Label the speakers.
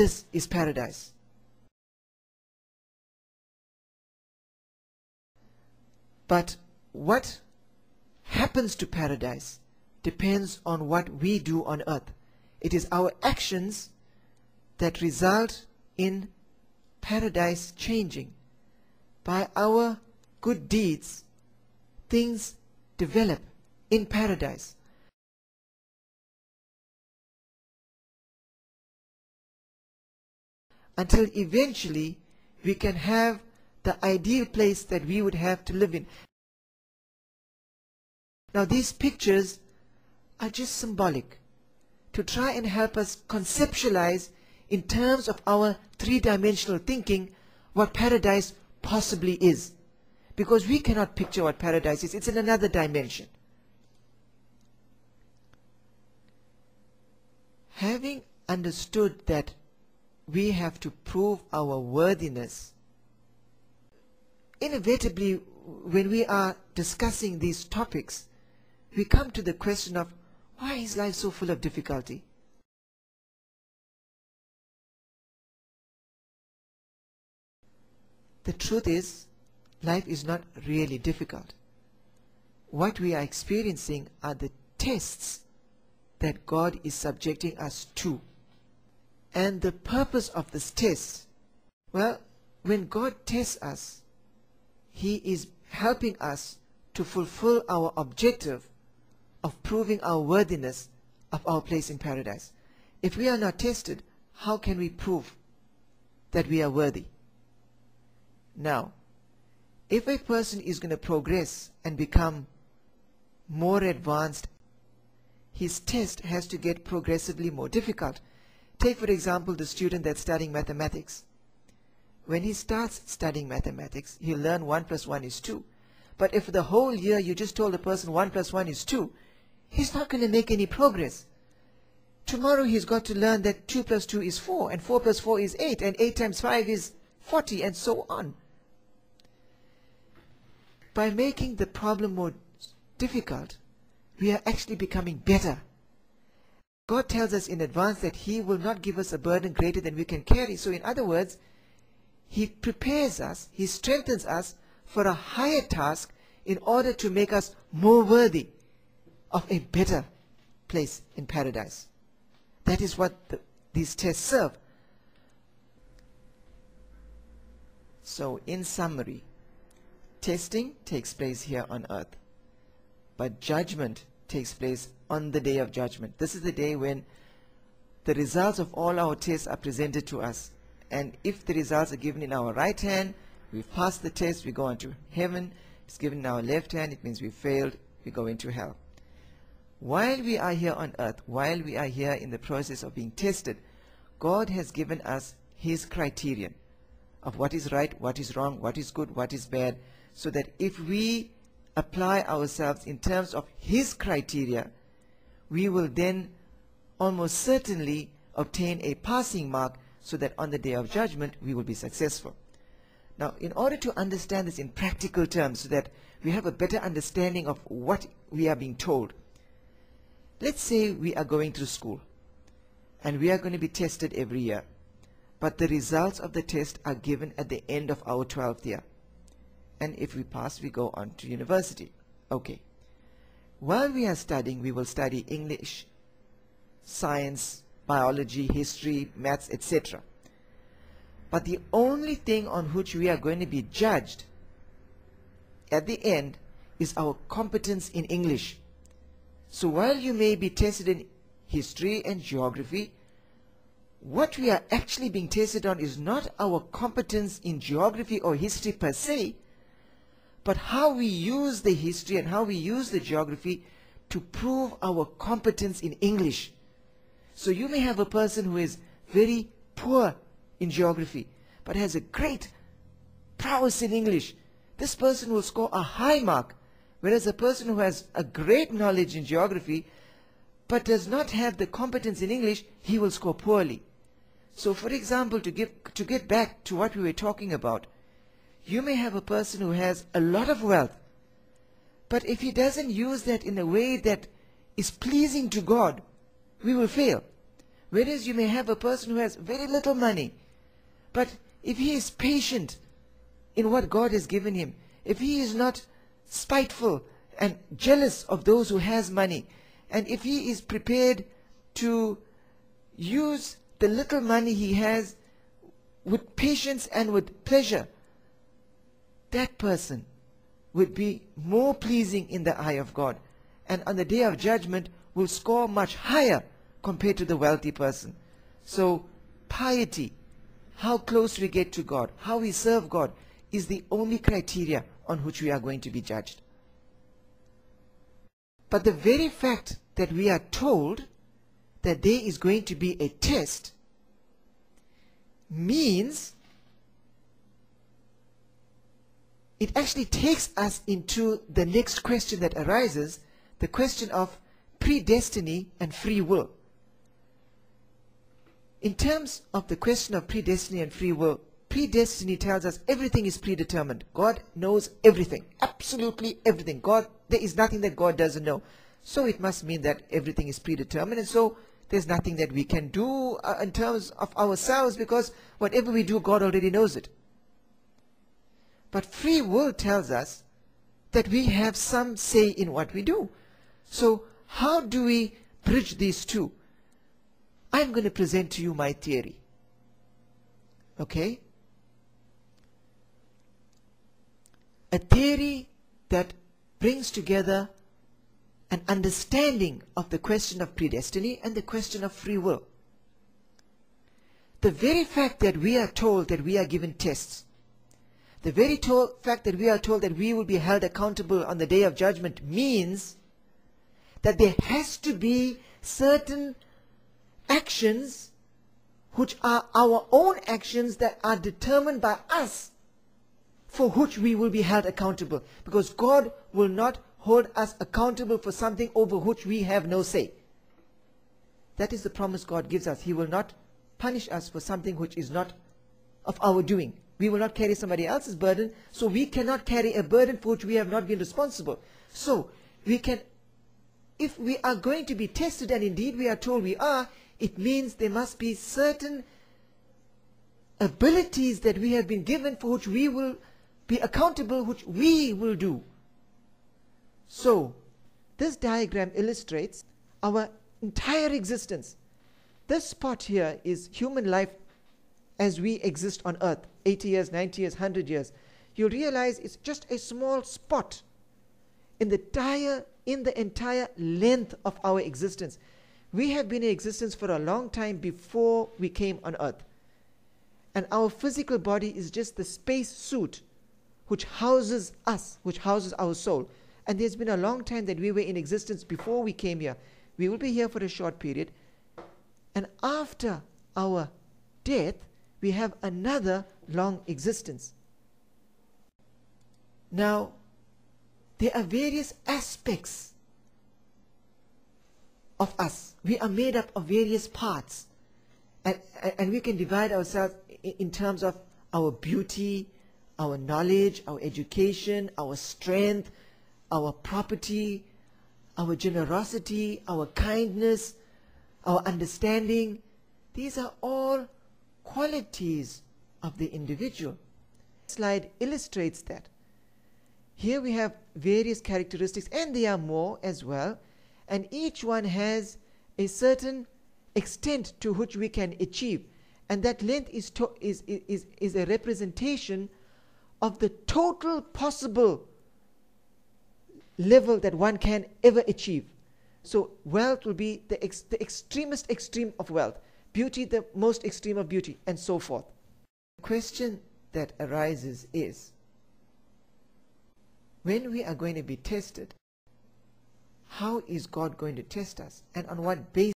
Speaker 1: This is paradise. But what happens to paradise depends on what we do on earth. It is our actions that result in paradise changing. By our good deeds, things develop in paradise. Until eventually we can have the ideal place that we would have to live in. Now these pictures are just symbolic to try and help us conceptualize in terms of our three-dimensional thinking what paradise possibly is. Because we cannot picture what paradise is. It's in another dimension. Having understood that we have to prove our worthiness, inevitably when we are discussing these topics, we come to the question of, why is life so full of difficulty? The truth is, life is not really difficult. What we are experiencing are the tests that God is subjecting us to. And the purpose of this test, well, when God tests us, He is helping us to fulfill our objective of proving our worthiness of our place in paradise. If we are not tested, how can we prove that we are worthy? Now, if a person is going to progress and become more advanced, his test has to get progressively more difficult. Take, for example, the student that's studying mathematics. When he starts studying mathematics, he'll learn 1 plus 1 is 2. But if the whole year you just told the person 1 plus 1 is 2, he's not going to make any progress. Tomorrow he's got to learn that 2 plus 2 is 4, and 4 plus 4 is 8, and 8 times 5 is 40, and so on. By making the problem more difficult, we are actually becoming better. God tells us in advance that He will not give us a burden greater than we can carry. So in other words, He prepares us, He strengthens us for a higher task in order to make us more worthy of a better place in paradise. That is what these tests serve. So in summary, testing takes place here on earth, but judgment takes place on the day of judgment. This is the day when the results of all our tests are presented to us, and if the results are given in our right hand, we've passed the test, we go on to heaven. If it's given in our left hand, it means we failed, we go into hell. While we are here on earth, while we are here in the process of being tested, God has given us His criterion of what is right, what is wrong, what is good, what is bad, so that if we apply ourselves in terms of His criteria, we will then almost certainly obtain a passing mark, so that on the day of judgment we will be successful. Now, in order to understand this in practical terms, so that we have a better understanding of what we are being told, let's say we are going through school and we are going to be tested every year, but the results of the test are given at the end of our 12th year. And if we pass, we go on to university. Okay. While we are studying, we will study English, science, biology, history, maths, etc. But the only thing on which we are going to be judged at the end is our competence in English. So while you may be tested in history and geography, what we are actually being tested on is not our competence in geography or history per se, but how we use the history and how we use the geography to prove our competence in English. So you may have a person who is very poor in geography, but has a great prowess in English. This person will score a high mark, whereas a person who has a great knowledge in geography, but does not have the competence in English, he will score poorly. So for example, to get back to what we were talking about, you may have a person who has a lot of wealth, but if he doesn't use that in a way that is pleasing to God, we will fail. Whereas you may have a person who has very little money, but if he is patient in what God has given him, if he is not spiteful and jealous of those who has money, and if he is prepared to use the little money he has with patience and with pleasure, that person would be more pleasing in the eye of God, and on the day of judgment will score much higher compared to the wealthy person. So piety, how close we get to God, how we serve God, is the only criteria on which we are going to be judged. But the very fact that we are told that there is going to be a test means it actually takes us into the next question that arises, the question of predestiny and free will. In terms of the question of predestiny and free will, predestiny tells us everything is predetermined. God knows everything, absolutely everything. There is nothing that God doesn't know. So it must mean that everything is predetermined, and so there's nothing that we can do in terms of ourselves, because whatever we do, God already knows it. But free will tells us that we have some say in what we do. So how do we bridge these two? I'm going to present to you my theory. Okay? A theory that brings together an understanding of the question of predestiny and the question of free will. The very fact that we are told that we are given tests, the very fact that we are told that we will be held accountable on the day of judgment, means that there has to be certain actions which are our own actions that are determined by us, for which we will be held accountable, because God will not hold us accountable for something over which we have no say. That is the promise God gives us. He will not punish us for something which is not of our doing. We will not carry somebody else's burden, so we cannot carry a burden for which we have not been responsible. So we can, if we are going to be tested, and indeed we are told we are, it means there must be certain abilities that we have been given for which we will be accountable, which we will do. So this diagram illustrates our entire existence. This spot here is human life as we exist on earth, 80 years, 90 years, 100 years. You'll realize it's just a small spot in the entire length of our existence. We have been in existence for a long time before we came on earth. And our physical body is just the space suit which houses us, which houses our soul. And there's been a long time that we were in existence before we came here. We will be here for a short period. And after our death, we have another long existence. Now, there are various aspects of us. We are made up of various parts. And we can divide ourselves in terms of our beauty, our knowledge, our education, our strength, our property, our generosity, our kindness, our understanding. These are all qualities of the individual. This slide illustrates that. Here we have various characteristics, and there are more as well, and each one has a certain extent to which we can achieve, and that length is a representation of the total possible level that one can ever achieve. So wealth will be the extremist extreme of wealth, beauty the most extreme of beauty, and so forth. The question that arises is, when we are going to be tested, how is God going to test us, and on what basis?